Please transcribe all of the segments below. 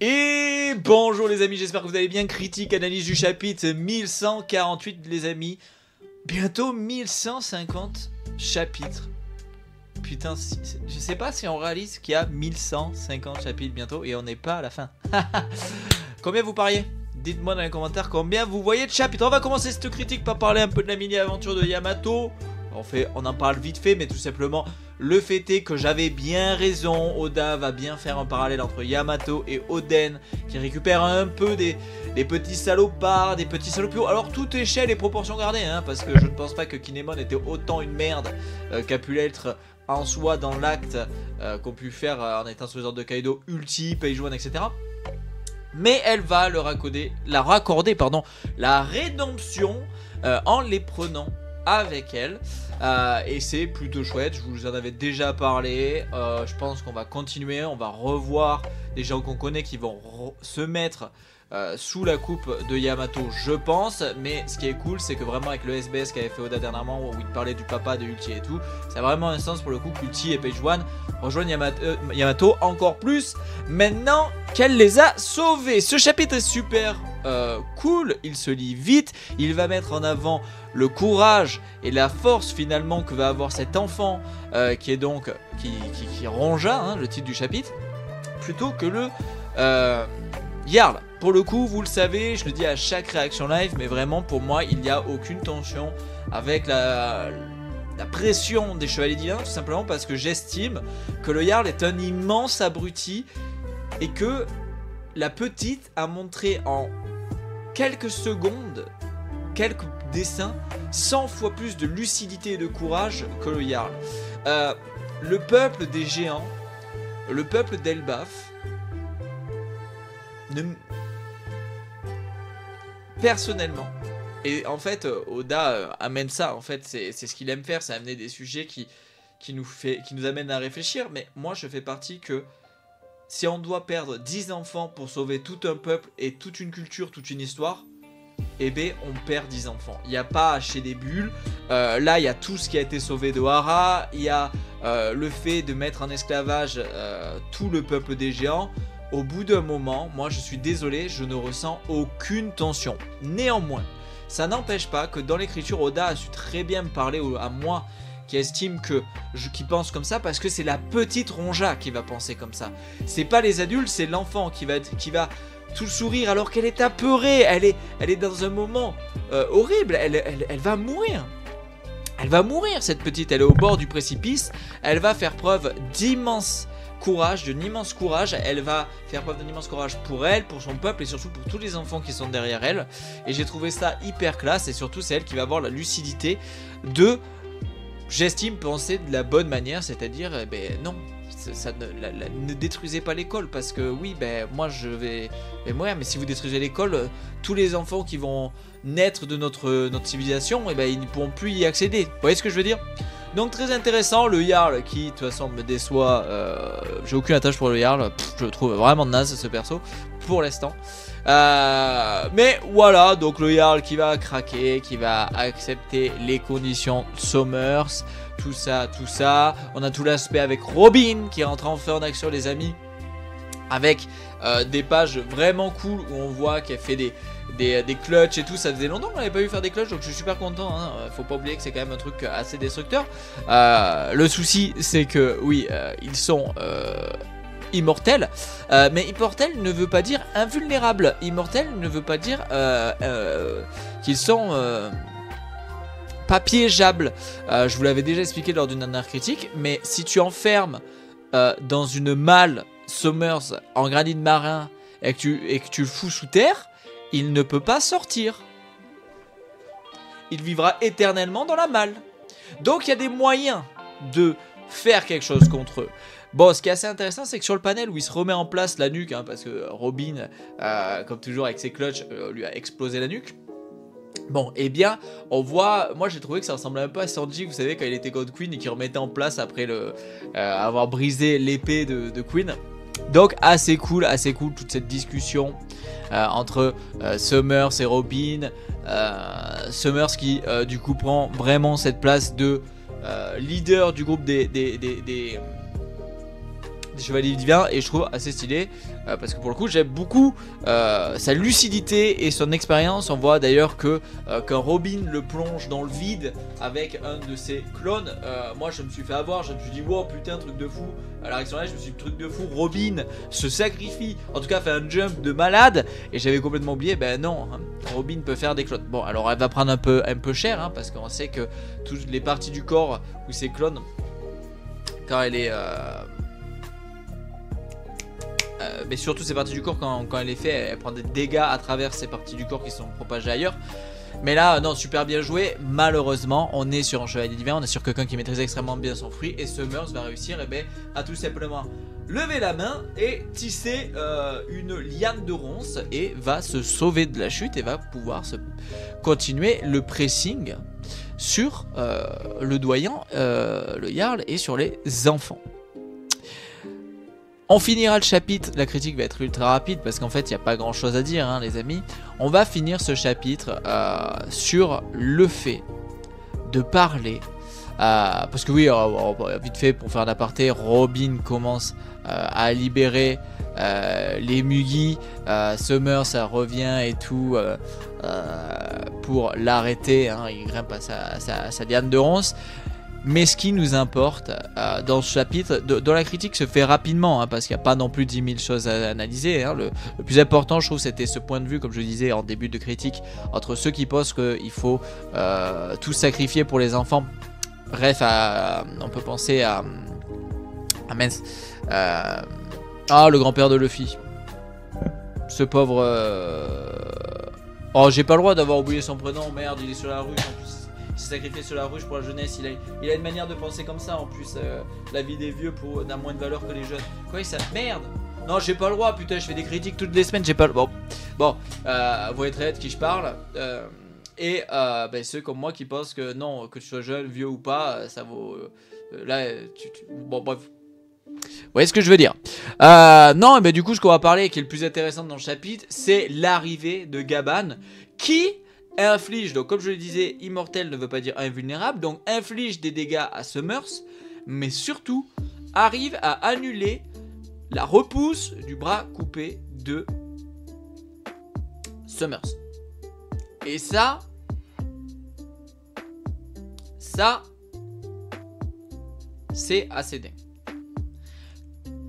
Et bonjour les amis, j'espère que vous allez bien. Critique, analyse du chapitre 1148 les amis. Bientôt 1150 chapitres. Putain, je sais pas si on réalise qu'il y a 1150 chapitres bientôt et on n'est pas à la fin. Combien vous pariez? Dites-moi dans les commentaires combien vous voyez de chapitres. On va commencer cette critique par parler un peu de la mini-aventure de Yamato. On en parle vite fait, mais tout simplement, le fait est que j'avais bien raison. Oda va bien faire un parallèle entre Yamato et Oden, qui récupère un peu des petits salopards, des petits salopios. Alors, toute échelle et proportion gardée, hein, parce que je ne pense pas que Kinemon était autant une merde qu'a pu l'être en soi dans l'acte qu'ont pu faire en étant sous les ordres de Kaido, Ulti, Page One, etc. Mais elle va leur raccorder la rédemption en les prenant avec elle. Et c'est plutôt chouette, je vous en avais déjà parlé. Je pense qu'on va continuer, on va revoir des gens qu'on connaît qui vont se mettre sous la coupe de Yamato, je pense. Mais ce qui est cool, c'est que vraiment avec le SBS qu'avait fait Oda dernièrement, où il parlait du papa de Ulti et tout, ça a vraiment un sens pour le coup que Ulti et Page One rejoignent Yamato encore plus maintenant qu'elle les a sauvés. Ce chapitre est super cool, il se lit vite, il va mettre en avant le courage et la force finalement que va avoir cet enfant qui est donc qui Ronja, hein, le titre du chapitre, plutôt que le Jarl. Pour le coup, vous le savez, je le dis à chaque réaction live, mais vraiment pour moi il n'y a aucune tension avec la pression des chevaliers divins, tout simplement parce que j'estime que le Jarl est un immense abruti et que la petite a montré en quelques secondes, quelques dessins, 100 fois plus de lucidité et de courage que le Jarl. Le peuple des géants, le peuple d'Elbaf, personnellement, et en fait Oda amène ça, en fait c'est ce qu'il aime faire, c'est amener des sujets qui nous amènent à réfléchir. Mais moi je fais partie que si on doit perdre 10 enfants pour sauver tout un peuple et toute une culture, toute une histoire, eh bien on perd 10 enfants. Il n'y a pas à acheter des bulles. Là il y a tout ce qui a été sauvé de Hara. Il y a le fait de mettre en esclavage tout le peuple des géants. Au bout d'un moment, moi je suis désolé, je ne ressens aucune tension. Néanmoins, ça n'empêche pas que dans l'écriture, Oda a su très bien me parler à moi, qui estime qui pense comme ça, parce que c'est la petite Ronja qui va penser comme ça. C'est pas les adultes, c'est l'enfant qui va tout sourire alors qu'elle est apeurée. Elle est dans un moment horrible. Elle va mourir. Elle va mourir, cette petite. Elle est au bord du précipice. Elle va faire preuve d'immense courage, elle va faire preuve d'un immense courage pour elle, pour son peuple et surtout pour tous les enfants qui sont derrière elle. Et j'ai trouvé ça hyper classe, et surtout c'est elle qui va avoir la lucidité de, j'estime, penser de la bonne manière, c'est-à-dire non, ça ne détruisez pas l'école, parce que oui, moi je vais mourir, mais si vous détruisez l'école, tous les enfants qui vont naître de notre civilisation, ils ne pourront plus y accéder. Vous voyez ce que je veux dire? Donc très intéressant, le Jarl qui de toute façon me déçoit, j'ai aucune attache pour le Jarl, je le trouve vraiment naze ce perso pour l'instant. Mais voilà, donc le Jarl qui va craquer, qui va accepter les conditions Summers, tout ça. On a tout l'aspect avec Robin qui rentre enfin en action les amis, avec des pages vraiment cool où on voit qu'elle fait des clutches et tout. Ça faisait longtemps qu'on n'avait pas vu faire des clutches, donc je suis super content, hein. Faut pas oublier que c'est quand même un truc assez destructeur. Le souci c'est que oui, ils sont immortels, mais immortel ne veut pas dire invulnérable. Immortel ne veut pas dire qu'ils sont pas piégeables. Je vous l'avais déjà expliqué lors d'une dernière critique, mais si tu enfermes dans une malle Summers en granit marin et que tu le fous sous terre, il ne peut pas sortir. Il vivra éternellement dans la malle. Donc il y a des moyens de faire quelque chose contre eux. Bon, ce qui est assez intéressant, c'est que sur le panel où il se remet en place la nuque, hein, parce que Robin, comme toujours avec ses clutches, lui a explosé la nuque. Bon, bien, on voit, moi j'ai trouvé que ça ressemblait un peu à Sanji, vous savez, quand il était God Queen et qu'il remettait en place après avoir brisé l'épée de Queen. Donc assez cool toute cette discussion entre Summers et Robin. Summers qui du coup prend vraiment cette place de leader du groupe des des chevaliers divins et je trouve assez stylé parce que pour le coup j'aime beaucoup sa lucidité et son expérience. On voit d'ailleurs que quand Robin le plonge dans le vide avec un de ses clones, moi je me suis fait avoir, je me suis dit wow putain truc de fou. À la réaction là je me suis dit truc de fou, Robin se sacrifie, en tout cas fait un jump de malade et j'avais complètement oublié, ben non, hein, Robin peut faire des clones. Bon alors elle va prendre un peu cher hein, parce qu'on sait que toutes les parties du corps où ces clones quand elle est mais surtout ces parties du corps quand elle est faite, elle prend des dégâts à travers ces parties du corps qui sont propagées ailleurs. Mais là non, super bien joué. Malheureusement on est sur un chevalier divin, on est sur quelqu'un qui maîtrise extrêmement bien son fruit et Summers va réussir à tout simplement lever la main et tisser une liane de ronces et va se sauver de la chute et va pouvoir continuer le pressing sur le doyen, le Jarl et sur les enfants. On finira le chapitre, la critique va être ultra rapide parce qu'en fait il n'y a pas grand chose à dire hein, les amis. On va finir ce chapitre sur le fait de parler, parce que oui, vite fait pour faire un aparté, Robin commence à libérer les Mugis, Summer ça revient et tout pour l'arrêter, hein, il grimpe à sa liane de ronces. Mais ce qui nous importe dans ce chapitre, dont la critique se fait rapidement, hein, parce qu'il n'y a pas non plus 10 000 choses à analyser, hein, le plus important je trouve c'était ce point de vue, comme je disais en début de critique, entre ceux qui pensent qu'il faut tout sacrifier pour les enfants. Bref, on peut penser à mince, le grand-père de Luffy. Ce pauvre... Oh j'ai pas le droit d'avoir oublié son prénom, merde il est sur la rue en plus. Il s'est sacrifié sur la ruche pour la jeunesse, il a une manière de penser comme ça en plus, la vie des vieux n'a moins de valeur que les jeunes. Quoi ça merde. Non j'ai pas le droit putain, je fais des critiques toutes les semaines, j'ai pas le... Bon, vous voyez très bien de qui je parle. Ceux comme moi qui pensent que non, que tu sois jeune, vieux ou pas, ça vaut... Bon bref. Vous voyez ce que je veux dire. Non, du coup ce qu'on va parler qui est le plus intéressant dans le chapitre, c'est l'arrivée de Gaban qui... inflige, donc comme je le disais, immortel ne veut pas dire invulnérable, donc inflige des dégâts à Summers, mais surtout arrive à annuler la repousse du bras coupé de Summers. Et ça, c'est assez dingue.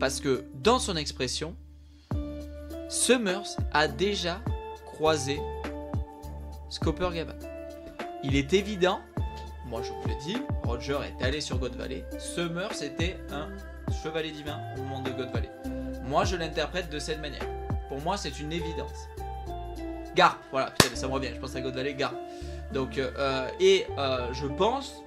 Parce que dans son expression, Summers a déjà croisé Scopper Gaban. Il est évident, moi je vous le dis, Roger est allé sur God Valley, Summers était un chevalier divin au moment de God Valley. Moi je l'interprète de cette manière. Pour moi c'est une évidence. Garp, voilà, putain, ça me revient, je pense à God Valley, Garp. Donc, je pense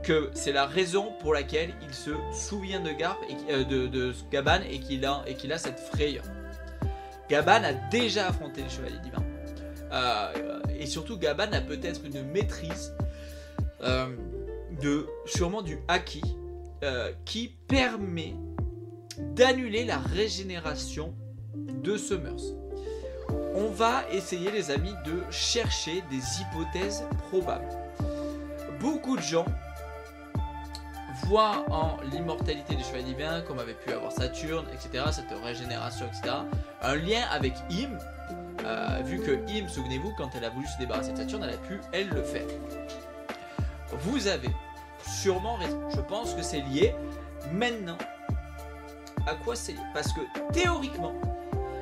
que c'est la raison pour laquelle il se souvient de Garp et de Gaban et qu'il a cette frayeur. Gaban a déjà affronté le chevalier divin. Et surtout Gaban a peut-être une maîtrise sûrement du haki qui permet d'annuler la régénération de Summers. On va essayer les amis de chercher des hypothèses probables. Beaucoup de gens voient en l'immortalité du chevalier divin, comme avait pu avoir Saturne, etc., cette régénération, etc., un lien avec Im. Vu que Im, souvenez-vous, quand elle a voulu se débarrasser de Saturne, elle le faire. Vous avez sûrement raison. Je pense que c'est lié. Maintenant, à quoi c'est lié? Parce que théoriquement,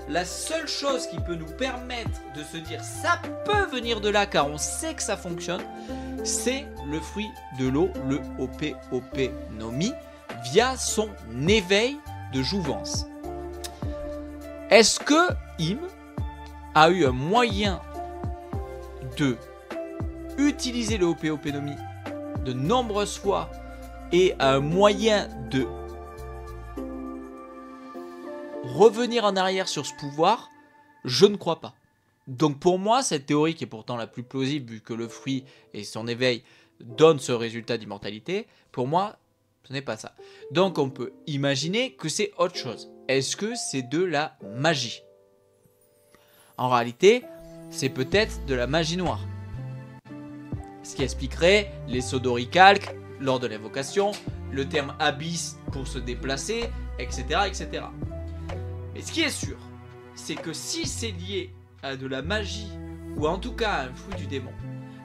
la seule chose qui peut nous permettre de se dire ça peut venir de là, car on sait que ça fonctionne, c'est le fruit de l'eau, le OP no Mi, via son éveil de jouvence. Est-ce que Im a eu un moyen de utiliser le OP no Mi de nombreuses fois et un moyen de revenir en arrière sur ce pouvoir? Je ne crois pas. Donc pour moi, cette théorie qui est pourtant la plus plausible vu que le fruit et son éveil donnent ce résultat d'immortalité, pour moi, ce n'est pas ça. Donc on peut imaginer que c'est autre chose. Est-ce que c'est de la magie? En réalité, c'est peut-être de la magie noire. Ce qui expliquerait les sauts d'oricalque lors de l'invocation, le terme abysse pour se déplacer, etc., etc. Mais ce qui est sûr, c'est que si c'est lié à de la magie, ou en tout cas à un fruit du démon,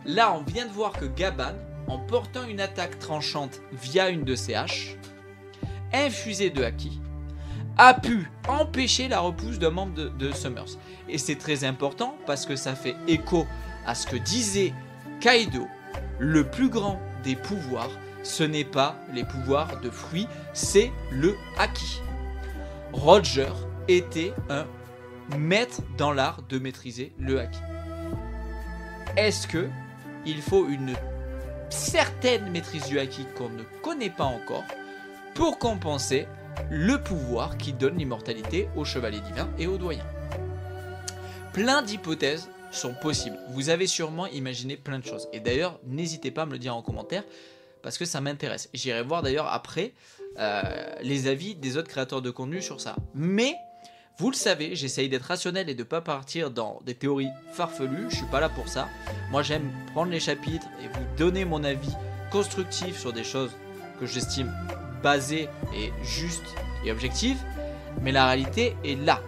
là on vient de voir que Gaban, en portant une attaque tranchante via une de ses haches, infusée de haki, a pu empêcher la repousse d'un membre de Summers. Et c'est très important parce que ça fait écho à ce que disait Kaido, le plus grand des pouvoirs, ce n'est pas les pouvoirs de fruits, c'est le haki. Roger était un maître dans l'art de maîtriser le haki. Est-ce que il faut une certaine maîtrise du haki qu'on ne connaît pas encore pour compenser le pouvoir qui donne l'immortalité aux chevaliers divins et aux doyens? Plein d'hypothèses sont possibles. Vous avez sûrement imaginé plein de choses. Et d'ailleurs, n'hésitez pas à me le dire en commentaire parce que ça m'intéresse. J'irai voir d'ailleurs après les avis des autres créateurs de contenu sur ça. Mais vous le savez, j'essaye d'être rationnel et de ne pas partir dans des théories farfelues. Je ne suis pas là pour ça. Moi, j'aime prendre les chapitres et vous donner mon avis constructif sur des choses que j'estime basées et justes et objectives. Mais la réalité est là.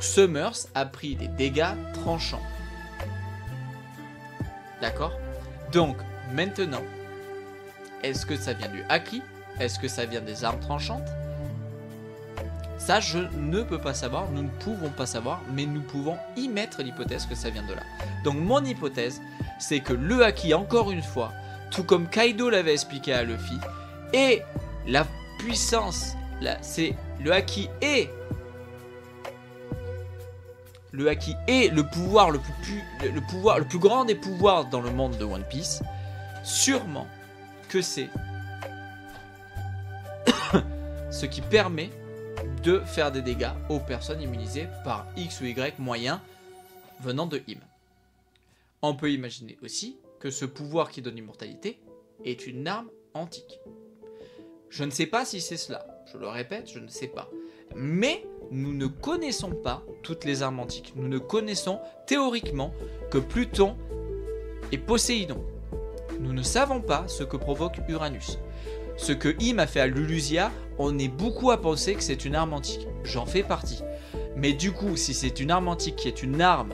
Summers a pris des dégâts tranchants. D'accord? Donc, maintenant, est-ce que ça vient du haki? Est-ce que ça vient des armes tranchantes? Ça, je ne peux pas savoir, nous ne pouvons pas savoir, mais nous pouvons y mettre l'hypothèse que ça vient de là. Donc mon hypothèse, c'est que le haki, encore une fois, tout comme Kaido l'avait expliqué à Luffy, et la puissance, c'est le haki est le pouvoir le plus grand des pouvoirs dans le monde de One Piece. Sûrement que c'est ce qui permet de faire des dégâts aux personnes immunisées par X ou Y moyens venant de him. On peut imaginer aussi que ce pouvoir qui donne l'immortalité est une arme antique. Je ne sais pas si c'est cela, je le répète, je ne sais pas. Mais nous ne connaissons pas toutes les armes antiques. Nous ne connaissons théoriquement que Pluton et Poséidon. Nous ne savons pas ce que provoque Uranus. Ce que Im a fait à Lulusia, on est beaucoup à penser que c'est une arme antique. J'en fais partie. Mais du coup, si c'est une arme antique qui est une arme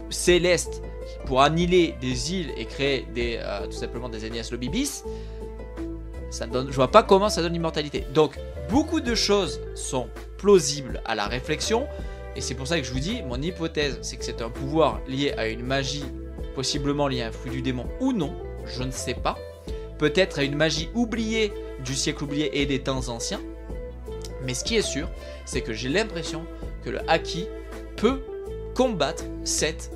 céleste pour annihiler des îles et créer tout simplement des Enies Lobibis, ça donne, je vois pas comment ça donne l'immortalité. Donc, beaucoup de choses sont plausibles à la réflexion. Et c'est pour ça que je vous dis, mon hypothèse, c'est que c'est un pouvoir lié à une magie, possiblement lié à un fruit du démon ou non. Je ne sais pas. Peut-être à une magie oubliée du siècle oublié et des temps anciens. Mais ce qui est sûr, c'est que j'ai l'impression que le haki peut combattre cette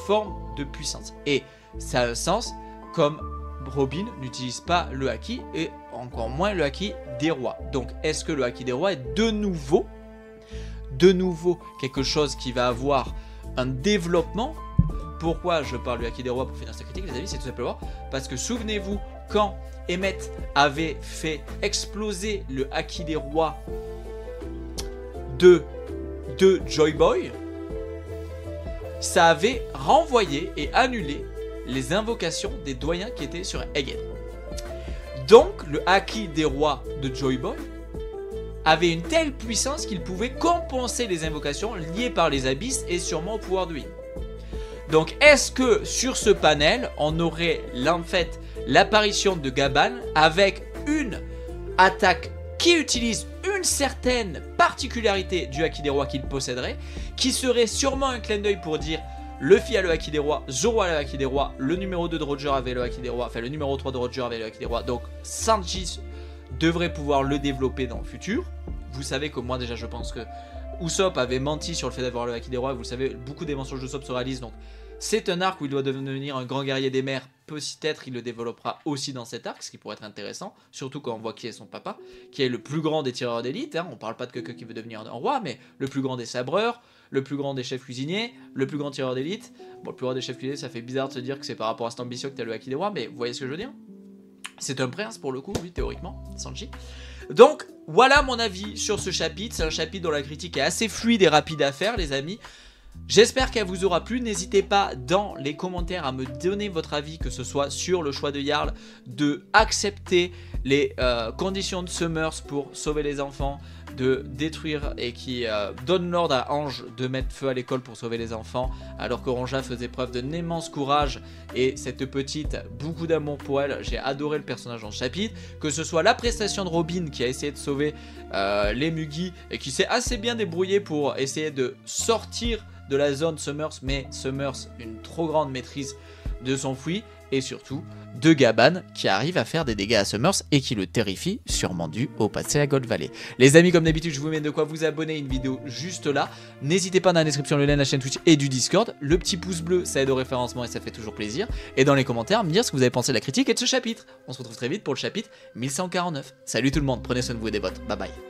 forme de puissance. Et ça a un sens, comme Robin n'utilise pas le haki et encore moins le haki des rois. Donc est-ce que le haki des rois est de nouveau quelque chose qui va avoir un développement? Pourquoi je parle du haki des rois pour finir cette critique, les amis? C'est tout simplement parce que souvenez-vous, quand Emmet avait fait exploser le haki des rois de Joy Boy, ça avait renvoyé et annulé les invocations des doyens qui étaient sur Egghead. Donc le haki des rois de Joy Boy avait une telle puissance qu'il pouvait compenser les invocations liées par les abysses et sûrement au pouvoir de Im. Donc est-ce que sur ce panel on aurait en fait l'apparition de Gaban avec une attaque qui utilise une certaine particularité du haki des rois qu'il posséderait, qui serait sûrement un clin d'œil pour dire Luffy a le haki des rois, Zoro a le haki des rois, le numéro 2 de Roger avait le haki des rois, enfin le numéro 3 de Roger avait le haki des rois, donc Sanji devrait pouvoir le développer dans le futur. Vous savez que moi déjà je pense que Usopp avait menti sur le fait d'avoir le haki des rois, vous le savez, beaucoup des mensonges d'Usopp se réalisent, donc c'est un arc où il doit devenir un grand guerrier des mers, peut-être il le développera aussi dans cet arc, ce qui pourrait être intéressant, surtout quand on voit qui est son papa, qui est le plus grand des tireurs d'élite, hein. On parle pas de quelqu'un qui veut devenir un roi, mais le plus grand des sabreurs, le plus grand des chefs cuisiniers, le plus grand tireur d'élite. Bon, le plus grand des chefs cuisiniers, ça fait bizarre de se dire que c'est par rapport à cette ambition que tu as le haki des rois, mais vous voyez ce que je veux dire? C'est un prince pour le coup, oui, théoriquement, Sanji. Donc, voilà mon avis sur ce chapitre. C'est un chapitre dont la critique est assez fluide et rapide à faire, les amis. J'espère qu'elle vous aura plu, n'hésitez pas dans les commentaires à me donner votre avis, que ce soit sur le choix de Jarl de accepter les conditions de Summers pour sauver les enfants, de détruire et qui donne l'ordre à Ange de mettre feu à l'école pour sauver les enfants, alors que Ronja faisait preuve d'un immense courage et cette petite, beaucoup d'amour pour elle. J'ai adoré le personnage dans ce chapitre, que ce soit la prestation de Robin qui a essayé de sauver les Muggy et qui s'est assez bien débrouillé pour essayer de sortir de la zone Summers, mais Summers une trop grande maîtrise de son fouille, et surtout de Gaban qui arrive à faire des dégâts à Summers et qui le terrifie, sûrement dû au passé à Gold Valley. Les amis, comme d'habitude, je vous mets de quoi vous abonner, une vidéo juste là. N'hésitez pas dans la description le lien de la chaîne Twitch et du Discord. Le petit pouce bleu, ça aide au référencement et ça fait toujours plaisir. Et dans les commentaires, me dire ce que vous avez pensé de la critique et de ce chapitre. On se retrouve très vite pour le chapitre 1149. Salut tout le monde, prenez soin de vous et des vôtres. Bye bye.